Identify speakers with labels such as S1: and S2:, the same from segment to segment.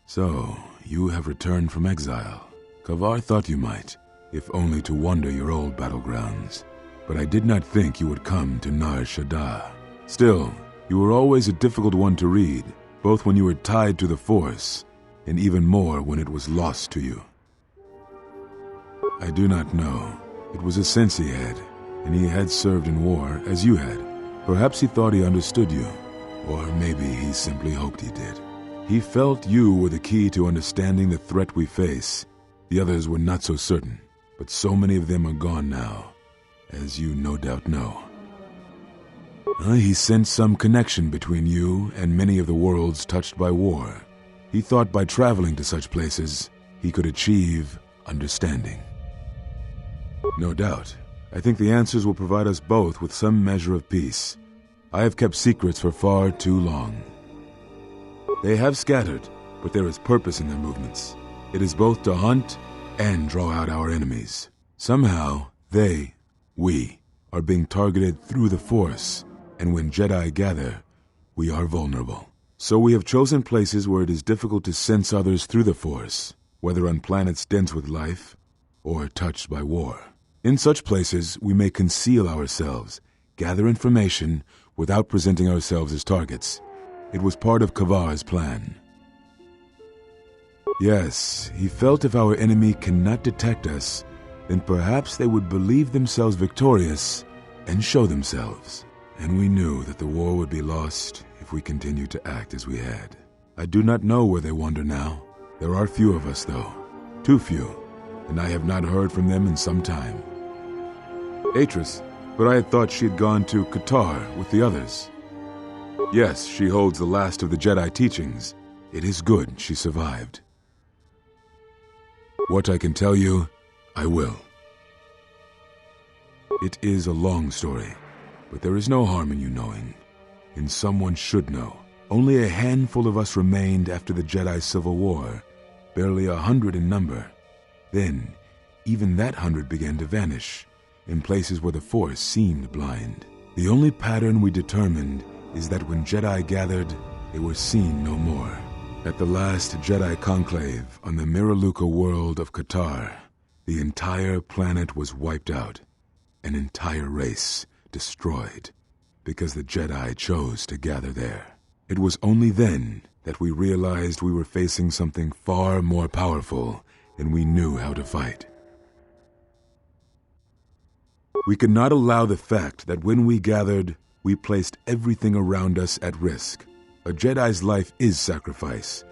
S1: So, you have returned from exile. KOTOR thought you might, if only to wander your old battlegrounds. But I did not think you would come to Nar Shaddaa. Still, you were always a difficult one to read, both when you were tied to the Force, and even more when it was lost to you. I do not know. It was a sense he had, and he had served in war as you had. Perhaps he thought he understood you, or maybe he simply hoped he did. He felt you were the key to understanding the threat we face. The others were not so certain, but so many of them are gone now, as you no doubt know. He sensed some connection between you and many of the worlds touched by war. He thought by traveling to such places, he could achieve understanding. No doubt. I think the answers will provide us both with some measure of peace. I have kept secrets for far too long. They have scattered, but there is purpose in their movements. It is both to hunt and draw out our enemies. Somehow, we, are being targeted through the Force, and when Jedi gather, we are vulnerable. So we have chosen places where it is difficult to sense others through the Force, whether on planets dense with life or touched by war. In such places, we may conceal ourselves, gather information without presenting ourselves as targets. It was part of KOTOR's plan. Yes, he felt if our enemy cannot detect us, then perhaps they would believe themselves victorious and show themselves. And we knew that the war would be lost if we continued to act as we had. I do not know where they wander now. There are few of us, though. Too few, and I have not heard from them in some time. Atris, but I had thought she had gone to KOTOR with the others. Yes, she holds the last of the Jedi teachings. It is good she survived. What I can tell you, I will. It is a long story, but there is no harm in you knowing, and someone should know. Only a handful of us remained after the Jedi Civil War, barely 100 in number. Then, even that 100 began to vanish, in places where the Force seemed blind. The only pattern we determined is that when Jedi gathered, they were seen no more. At the last Jedi conclave on the Miraluka world of KOTOR, the entire planet was wiped out, an entire race destroyed, because the Jedi chose to gather there. It was only then that we realized we were facing something far more powerful than we knew how to fight. We could not allow the fact that when we gathered, we placed everything around us at risk. A Jedi's life is sacrifice,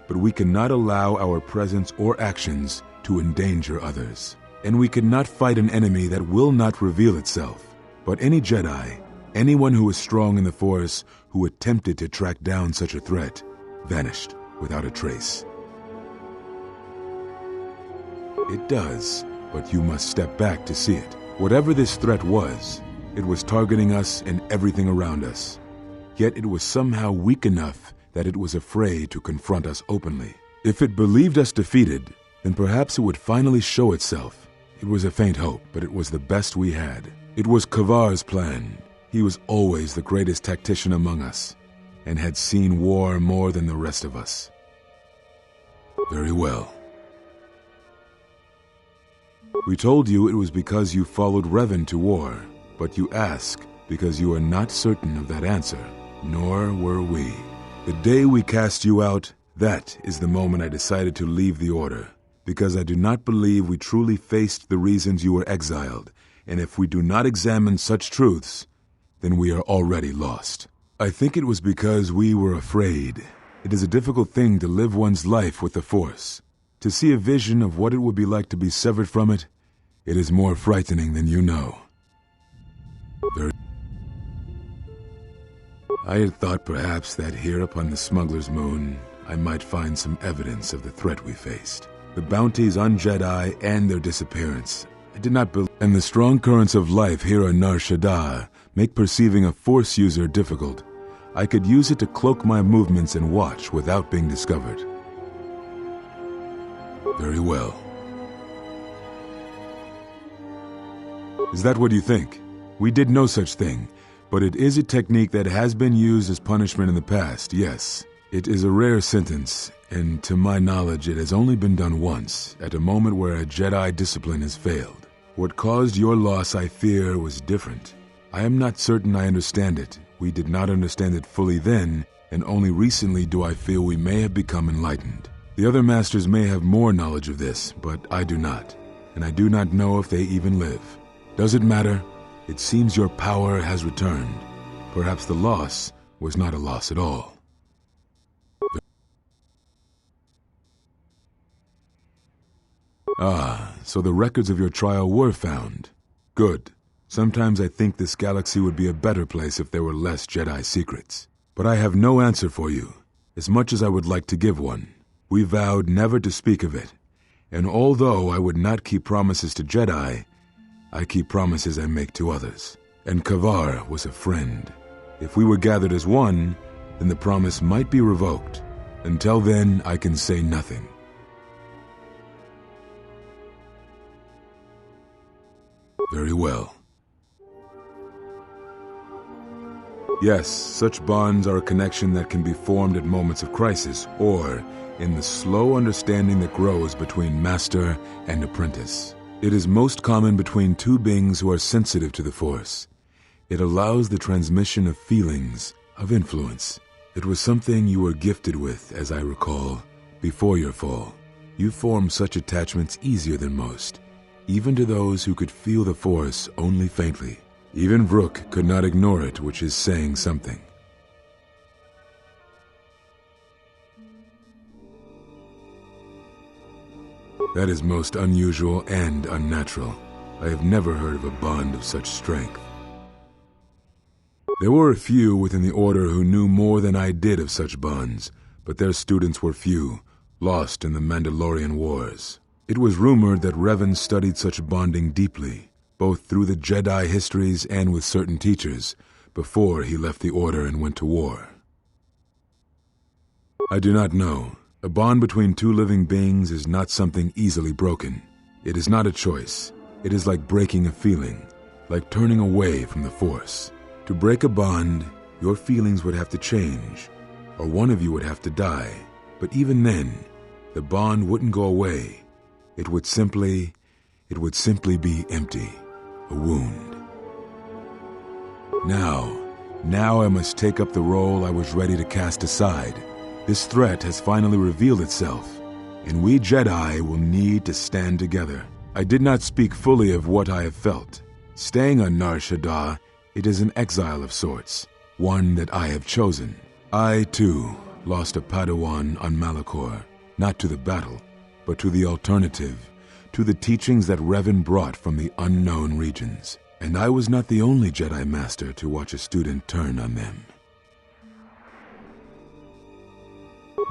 S1: but we cannot allow our presence or actions to endanger others. And we cannot fight an enemy that will not reveal itself. But any Jedi, anyone who is strong in the Force, who attempted to track down such a threat, vanished without a trace. It does, but you must step back to see it. Whatever this threat was, it was targeting us and everything around us. Yet it was somehow weak enough that it was afraid to confront us openly. If it believed us defeated, then perhaps it would finally show itself. It was a faint hope, but it was the best we had. It was KOTOR's plan. He was always the greatest tactician among us, and had seen war more than the rest of us. Very well. We told you it was because you followed Revan to war, but you ask because you are not certain of that answer, nor were we. The day we cast you out, that is the moment I decided to leave the Order, because I do not believe we truly faced the reasons you were exiled, and if we do not examine such truths, then we are already lost. I think it was because we were afraid. It is a difficult thing to live one's life with the Force. To see a vision of what it would be like to be severed from it, it is more frightening than you know. I had thought perhaps that here upon the Smuggler's Moon, I might find some evidence of the threat we faced. The bounties on Jedi and their disappearance. I did not believe, and the strong currents of life here on Nar Shaddaa make perceiving a Force user difficult. I could use it to cloak my movements and watch without being discovered. Very well. Is that what you think? We did no such thing, but it is a technique that has been used as punishment in the past, yes. It is a rare sentence, and to my knowledge it has only been done once, at a moment where a Jedi discipline has failed. What caused your loss, I fear, was different. I am not certain I understand it. We did not understand it fully then, and only recently do I feel we may have become enlightened. The other masters may have more knowledge of this, but I do not, and I do not know if they even live. Does it matter? It seems your power has returned. Perhaps the loss was not a loss at all. Ah, so the records of your trial were found. Good. Sometimes I think this galaxy would be a better place if there were less Jedi secrets. But I have no answer for you, as much as I would like to give one. We vowed never to speak of it, and although I would not keep promises to Jedi, I keep promises I make to others. And KOTOR was a friend. If we were gathered as one, then the promise might be revoked. Until then, I can say nothing. Very well. Yes, such bonds are a connection that can be formed at moments of crisis, or in the slow understanding that grows between master and apprentice. It is most common between two beings who are sensitive to the Force. It allows the transmission of feelings, of influence. It was something you were gifted with, as I recall, before your fall. You formed such attachments easier than most, even to those who could feel the Force only faintly. Even Vrook could not ignore it, which is saying something. That is most unusual and unnatural. I have never heard of a bond of such strength. There were a few within the Order who knew more than I did of such bonds, but their students were few, lost in the Mandalorian Wars. It was rumored that Revan studied such bonding deeply, both through the Jedi histories and with certain teachers, before he left the Order and went to war. I do not know. A bond between two living beings is not something easily broken. It is not a choice. It is like breaking a feeling, like turning away from the Force. To break a bond, your feelings would have to change, or one of you would have to die. But even then, the bond wouldn't go away. It would simply be empty, a wound. Now I must take up the role I was ready to cast aside. This threat has finally revealed itself, and we Jedi will need to stand together. I did not speak fully of what I have felt. Staying on Nar Shaddaa, it is an exile of sorts, one that I have chosen. I, too, lost a Padawan on Malachor, not to the battle, but to the alternative, to the teachings that Revan brought from the unknown regions. And I was not the only Jedi Master to watch a student turn on them.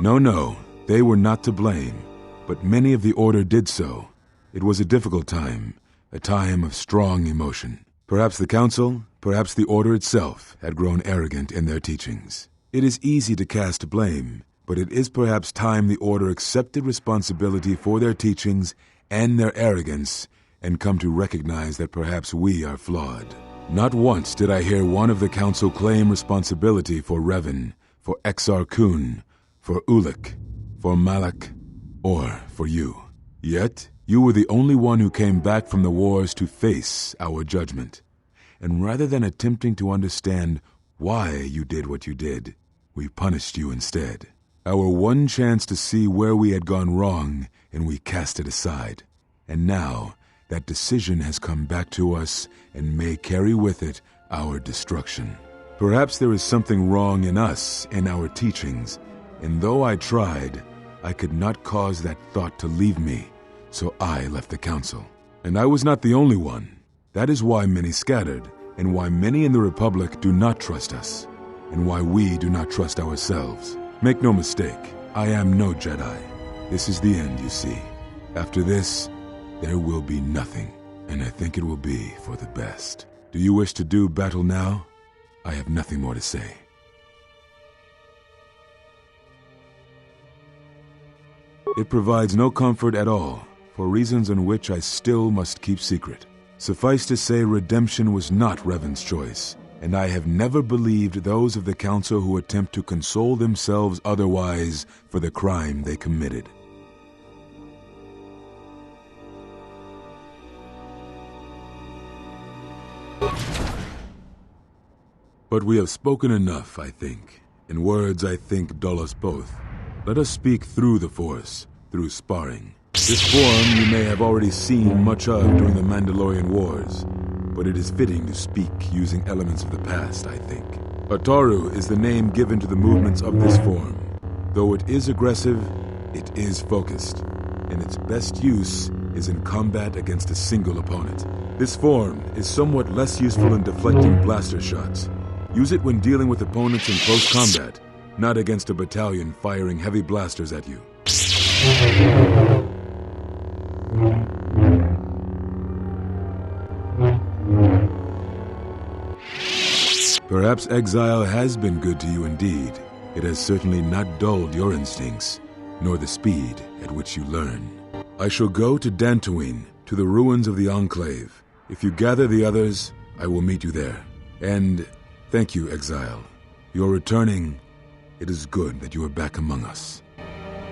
S1: No, they were not to blame, but many of the Order did so. It was a difficult time, a time of strong emotion. Perhaps the Council, perhaps the Order itself, had grown arrogant in their teachings. It is easy to cast blame, but it is perhaps time the Order accepted responsibility for their teachings and their arrogance, and come to recognize that perhaps we are flawed. Not once did I hear one of the Council claim responsibility for Revan, for Exar Kun, for Ulic, for Malak, or for you. Yet, you were the only one who came back from the wars to face our judgment. And rather than attempting to understand why you did what you did, we punished you instead. Our one chance to see where we had gone wrong, and we cast it aside. And now, that decision has come back to us and may carry with it our destruction. Perhaps there is something wrong in us and our teachings, and though I tried, I could not cause that thought to leave me, so I left the Council. And I was not the only one. That is why many scattered, and why many in the Republic do not trust us, and why we do not trust ourselves. Make no mistake, I am no Jedi. This is the end, you see. After this, there will be nothing, and I think it will be for the best. Do you wish to do battle now? I have nothing more to say. It provides no comfort at all, for reasons in which I still must keep secret. Suffice to say, redemption was not Revan's choice. and I have never believed those of the Council who attempt to console themselves otherwise for the crime they committed. But we have spoken enough, I think, in words I think dull us both. Let us speak through the Force, through sparring. This form you may have already seen much of during the Mandalorian Wars, but it is fitting to speak using elements of the past, I think. Ataru is the name given to the movements of this form. Though it is aggressive, it is focused, and its best use is in combat against a single opponent. This form is somewhat less useful in deflecting blaster shots. Use it when dealing with opponents in close combat, not against a battalion firing heavy blasters at you. Perhaps exile has been good to you indeed. It has certainly not dulled your instincts, nor the speed at which you learn. I shall go to Dantooine, to the ruins of the Enclave. If you gather the others, I will meet you there. And thank you, Exile. You're returning. It is good that you are back among us.